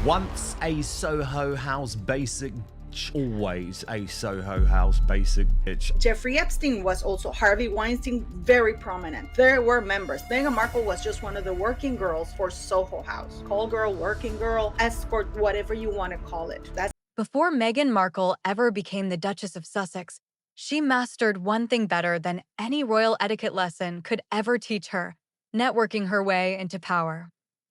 Once a Soho House basic bitch, always a Soho House basic bitch. Jeffrey Epstein was also Harvey Weinstein, very prominent. There were members. Meghan Markle was just one of the working girls for Soho House. Call girl, working girl, escort, whatever you want to call it. Before Meghan Markle ever became the Duchess of Sussex, she mastered one thing better than any royal etiquette lesson could ever teach her: networking her way into power.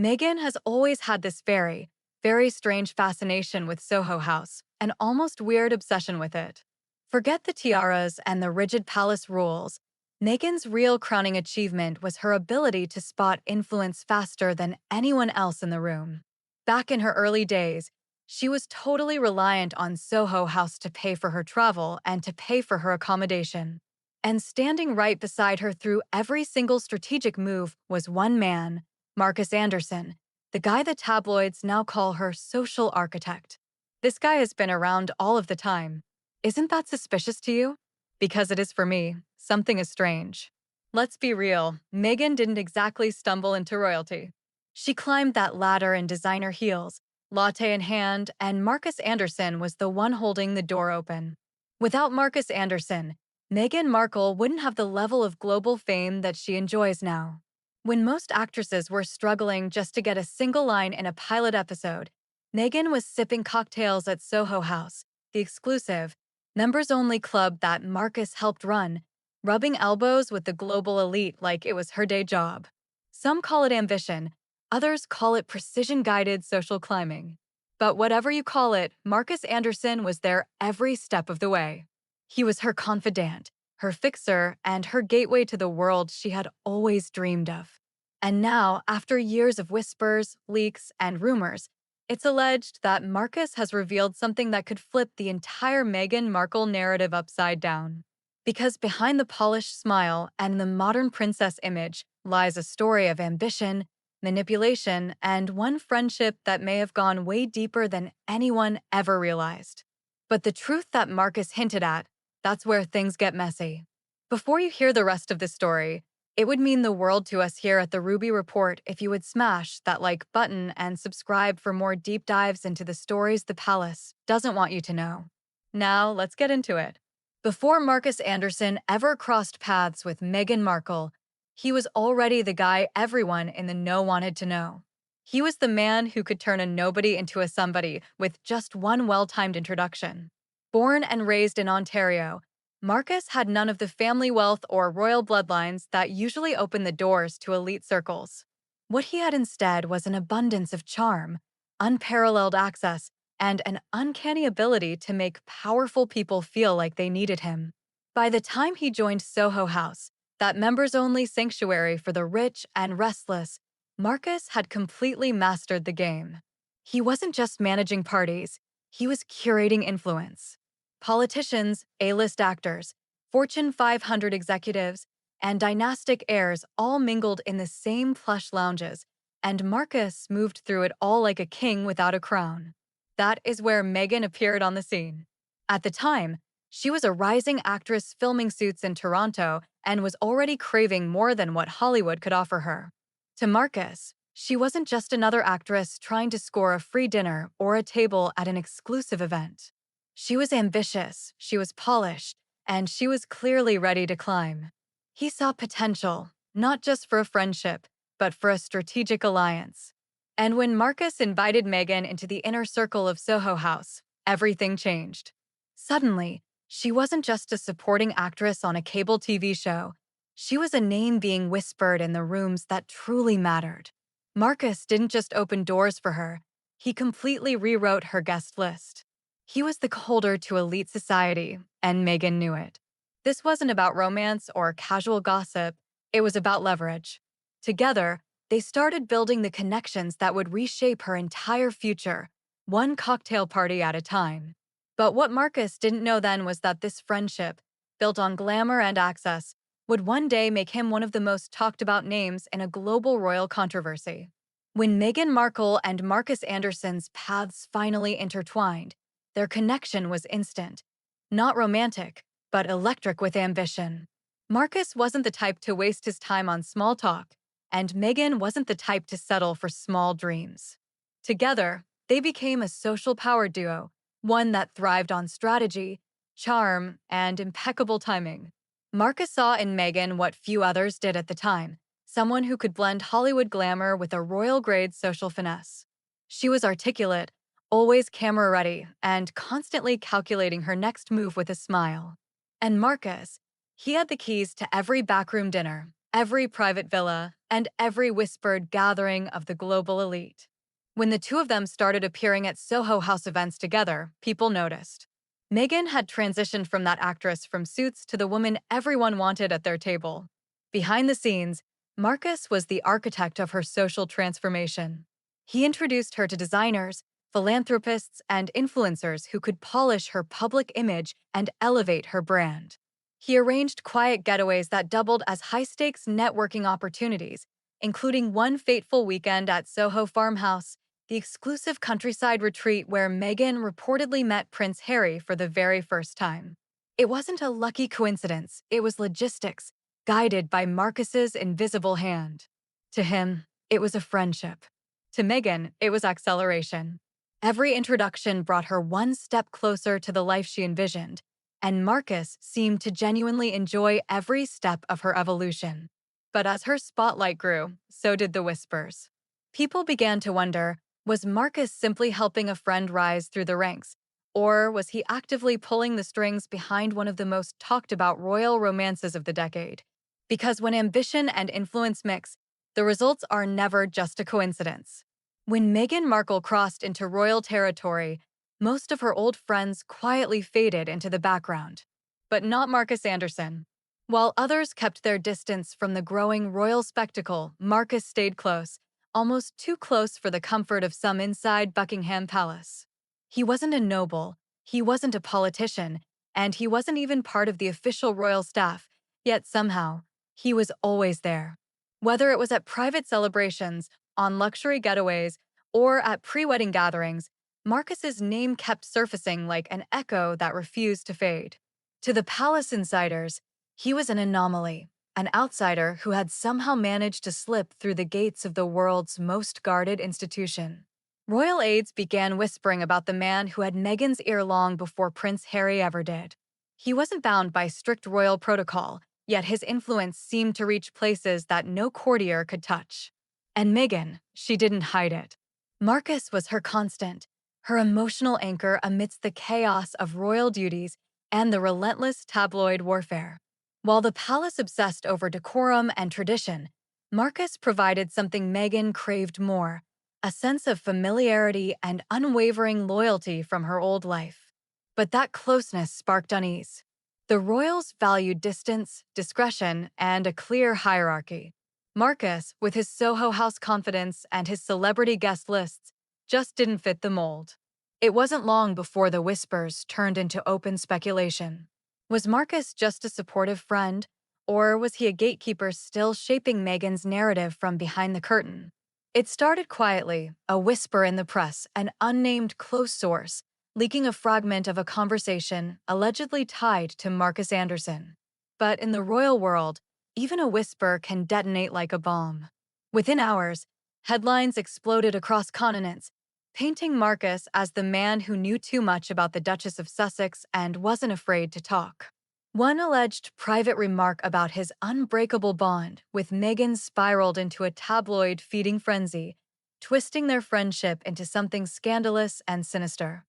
Meghan has always had this very strange fascination with Soho House, an almost weird obsession with it. Forget the tiaras and the rigid palace rules. Meghan's real crowning achievement was her ability to spot influence faster than anyone else in the room. Back in her early days, she was totally reliant on Soho House to pay for her travel and to pay for her accommodation. And standing right beside her through every single strategic move was one man, Marcus Anderson, the guy the tabloids now call her social architect. This guy has been around all of the time. Isn't that suspicious to you? Because it is for me. Something is strange. Let's be real, Meghan didn't exactly stumble into royalty. She climbed that ladder in designer heels, latte in hand, and Marcus Anderson was the one holding the door open. Without Marcus Anderson, Meghan Markle wouldn't have the level of global fame that she enjoys now. When most actresses were struggling just to get a single line in a pilot episode, Meghan was sipping cocktails at Soho House, the exclusive, members-only club that Marcus helped run, rubbing elbows with the global elite like it was her day job. Some call it ambition, others call it precision-guided social climbing. But whatever you call it, Marcus Anderson was there every step of the way. He was her confidant, her fixer, and her gateway to the world she had always dreamed of. And now, after years of whispers, leaks, and rumors, it's alleged that Marcus has revealed something that could flip the entire Meghan Markle narrative upside down. Because behind the polished smile and the modern princess image lies a story of ambition, manipulation, and one friendship that may have gone way deeper than anyone ever realized. But the truth that Marcus hinted at, that's where things get messy. Before you hear the rest of the story, it would mean the world to us here at the Ruby Report if you would smash that like button and subscribe for more deep dives into the stories the palace doesn't want you to know. Now, let's get into it. Before Marcus Anderson ever crossed paths with Meghan Markle, he was already the guy everyone in the know wanted to know. He was the man who could turn a nobody into a somebody with just one well-timed introduction. Born and raised in Ontario, Marcus had none of the family wealth or royal bloodlines that usually open the doors to elite circles. What he had instead was an abundance of charm, unparalleled access, and an uncanny ability to make powerful people feel like they needed him. By the time he joined Soho House, that members-only sanctuary for the rich and restless, Marcus had completely mastered the game. He wasn't just managing parties, he was curating influence. Politicians, A-list actors, Fortune 500 executives, and dynastic heirs all mingled in the same plush lounges, and Marcus moved through it all like a king without a crown. That is where Meghan appeared on the scene. At the time, she was a rising actress filming suits in Toronto and was already craving more than what Hollywood could offer her. To Marcus, she wasn't just another actress trying to score a free dinner or a table at an exclusive event. She was ambitious, she was polished, and she was clearly ready to climb. He saw potential, not just for a friendship, but for a strategic alliance. And when Marcus invited Meghan into the inner circle of Soho House, everything changed. Suddenly, she wasn't just a supporting actress on a cable TV show. She was a name being whispered in the rooms that truly mattered. Marcus didn't just open doors for her, he completely rewrote her guest list. He was the keyholder to elite society, and Meghan knew it. This wasn't about romance or casual gossip, it was about leverage. Together, they started building the connections that would reshape her entire future, one cocktail party at a time. But what Marcus didn't know then was that this friendship, built on glamour and access, would one day make him one of the most talked about names in a global royal controversy. When Meghan Markle and Marcus Anderson's paths finally intertwined, their connection was instant. Not romantic, but electric with ambition. Marcus wasn't the type to waste his time on small talk, and Meghan wasn't the type to settle for small dreams. Together, They became a social power duo, one that thrived on strategy, charm, and impeccable timing. Marcus saw in Meghan what few others did at the time, someone who could blend Hollywood glamour with a royal-grade social finesse. She was articulate, always camera-ready, and constantly calculating her next move with a smile. And Marcus, he had the keys to every backroom dinner, every private villa, and every whispered gathering of the global elite. When the two of them started appearing at Soho House events together, people noticed. Meghan had transitioned from that actress from Suits to the woman everyone wanted at their table. Behind the scenes, Marcus was the architect of her social transformation. He introduced her to designers, philanthropists, and influencers who could polish her public image and elevate her brand. He arranged quiet getaways that doubled as high-stakes networking opportunities, including one fateful weekend at Soho Farmhouse, the exclusive countryside retreat where Meghan reportedly met Prince Harry for the very first time. It wasn't a lucky coincidence, it was logistics, guided by Marcus's invisible hand. To him, it was a friendship. To Meghan, it was acceleration. Every introduction brought her one step closer to the life she envisioned, and Marcus seemed to genuinely enjoy every step of her evolution. But as her spotlight grew, so did the whispers. People began to wonder, was Marcus simply helping a friend rise through the ranks, or was he actively pulling the strings behind one of the most talked about royal romances of the decade? Because when ambition and influence mix, the results are never just a coincidence. When Meghan Markle crossed into royal territory, most of her old friends quietly faded into the background. But not Marcus Anderson. While others kept their distance from the growing royal spectacle, Marcus stayed close, almost too close for the comfort of some inside Buckingham Palace. He wasn't a noble, he wasn't a politician, and he wasn't even part of the official royal staff, yet somehow, he was always there. Whether it was at private celebrations, on luxury getaways, or at pre-wedding gatherings, Marcus's name kept surfacing like an echo that refused to fade. To the palace insiders, he was an anomaly, an outsider who had somehow managed to slip through the gates of the world's most guarded institution. Royal aides began whispering about the man who had Meghan's ear long before Prince Harry ever did. He wasn't bound by strict royal protocol, yet his influence seemed to reach places that no courtier could touch. And Meghan, she didn't hide it. Marcus was her constant, her emotional anchor amidst the chaos of royal duties and the relentless tabloid warfare. While the palace obsessed over decorum and tradition, Marcus provided something Meghan craved more, a sense of familiarity and unwavering loyalty from her old life. But that closeness sparked unease. The royals valued distance, discretion, and a clear hierarchy. Marcus, with his Soho House confidence and his celebrity guest lists, just didn't fit the mold. It wasn't long before the whispers turned into open speculation. Was Marcus just a supportive friend, or was he a gatekeeper still shaping Meghan's narrative from behind the curtain? It started quietly, a whisper in the press, an unnamed close source, leaking a fragment of a conversation allegedly tied to Marcus Anderson. But in the royal world, even a whisper can detonate like a bomb. Within hours, headlines exploded across continents, painting Marcus as the man who knew too much about the Duchess of Sussex and wasn't afraid to talk. One alleged private remark about his unbreakable bond with Meghan spiraled into a tabloid feeding frenzy, twisting their friendship into something scandalous and sinister.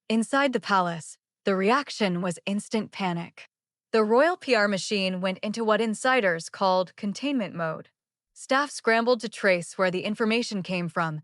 Inside the palace, the reaction was instant panic. The royal PR machine went into what insiders called containment mode. Staff scrambled to trace where the information came from,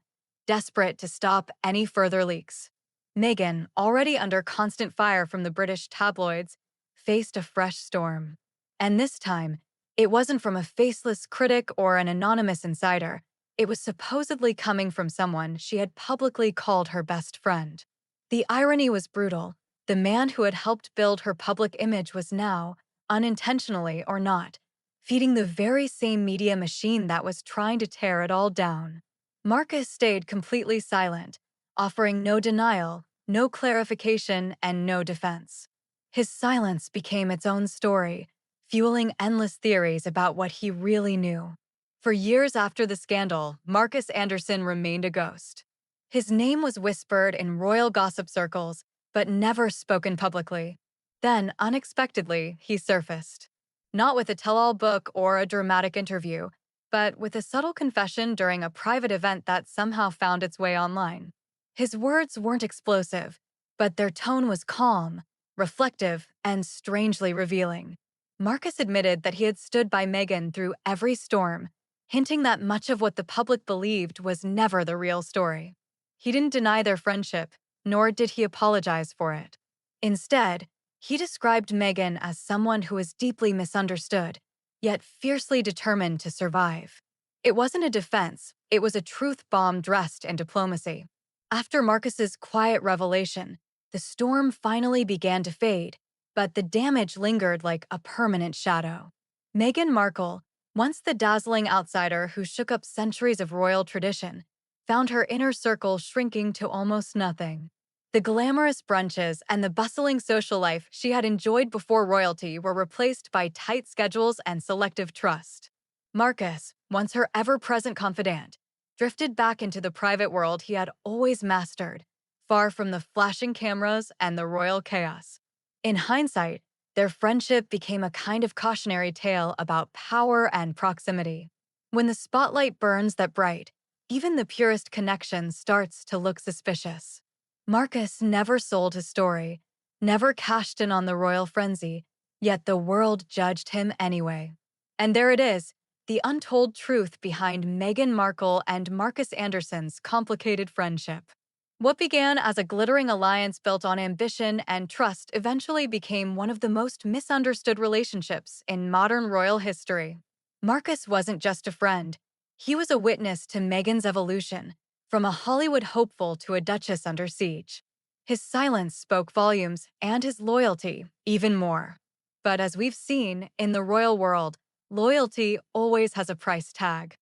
desperate to stop any further leaks. Meghan, already under constant fire from the British tabloids, faced a fresh storm. And this time, it wasn't from a faceless critic or an anonymous insider. It was supposedly coming from someone she had publicly called her best friend. The irony was brutal. The man who had helped build her public image was now, unintentionally or not, feeding the very same media machine that was trying to tear it all down. Marcus stayed completely silent, offering no denial, no clarification, and no defense. His silence became its own story, fueling endless theories about what he really knew. For years after the scandal, Marcus Anderson remained a ghost. His name was whispered in royal gossip circles, but never spoken publicly. Then, unexpectedly, he surfaced. Not with a tell-all book or a dramatic interview, but with a subtle confession during a private event that somehow found its way online. His words weren't explosive, but their tone was calm, reflective, and strangely revealing. Marcus admitted that he had stood by Meghan through every storm, hinting that much of what the public believed was never the real story. He didn't deny their friendship, nor did he apologize for it. Instead, he described Meghan as someone who was deeply misunderstood, yet fiercely determined to survive. It wasn't a defense, it was a truth bomb dressed in diplomacy. After Marcus's quiet revelation, the storm finally began to fade, but the damage lingered like a permanent shadow. Meghan Markle, once the dazzling outsider who shook up centuries of royal tradition, found her inner circle shrinking to almost nothing. The glamorous brunches and the bustling social life she had enjoyed before royalty were replaced by tight schedules and selective trust. Marcus, once her ever-present confidant, drifted back into the private world he had always mastered, far from the flashing cameras and the royal chaos. In hindsight, their friendship became a kind of cautionary tale about power and proximity. When the spotlight burns that bright, even the purest connection starts to look suspicious. Marcus never sold his story, never cashed in on the royal frenzy, yet the world judged him anyway. And there it is, the untold truth behind Meghan Markle and Marcus Anderson's complicated friendship. What began as a glittering alliance built on ambition and trust eventually became one of the most misunderstood relationships in modern royal history. Marcus wasn't just a friend. He was a witness to Meghan's evolution, from a Hollywood hopeful to a duchess under siege. His silence spoke volumes, and his loyalty even more. But as we've seen, in the royal world, loyalty always has a price tag.